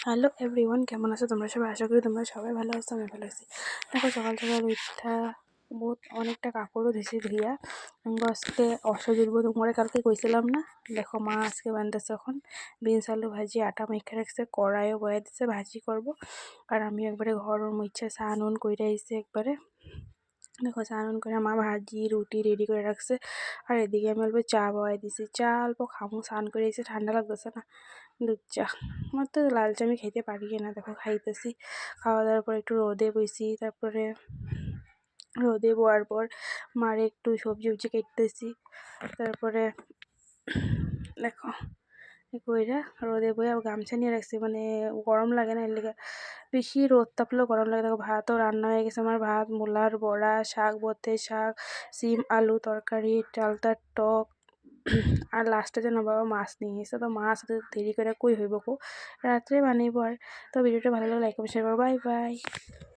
Hello everyone, কেমন আছো তোমরা সবাই? আশা করি তোমরা সবাই ভালো আছো, আমি ভালো আছি। দেখো সকাল সকাল উঠা অনেকটা কাপড়ও দিছি ধুইয়া আজকে অসজুরবো তোমারে কালকে কইছিলাম না। দেখো মা আজকে বানতেছে এখন বিনস আলু ভাজি, আটা মেখে রাখছে, কড়াইও বয়া দিচ্ছে, ভাজি করব। আর আমি একবারে ঘর মুছে চা নুন কইরা আইছি একবারে। দেখো চা নুন করে মা ভাজি রুটি রেডি করে রাখছে। আর এদিকে আমি অল্প চা বয়াই দিছি, চা অল্প খামু, স্নান করে এসে ঠান্ডা লাগতেছে না, দুধ চা। আমার তো লাল চা আমি খাইতে পারি না, দেখো খাইতেছি। খাওয়া দাওয়ার পর একটু রোদে বইছি, তারপরে রোদে বোয়ার পর মারে একটু সবজি উবজি কেটতেছি। তারপরে দেখো কইরা রোদে বইয়া গামছা নিয়ে রাখছি, মানে গরম লাগে না, এর লেগে বেশি রোদ তাপলেও গরম লাগে। দেখো ভাতও রান্না হয়ে গেছে আমার, ভাত, মূলার বড়া, শাক, বতে শাক, সিম আলু তরকারি, চালতার টক। আর লাস্টে যেন বাবা মাছ নিয়ে এসে, তো মাছ দেরি করে কই হইব কো, রাত্রে বানাইব। আর তো ভিডিওটা ভালো লাগলে লাইক কমেন্ট শেয়ার করো, বাই বাই।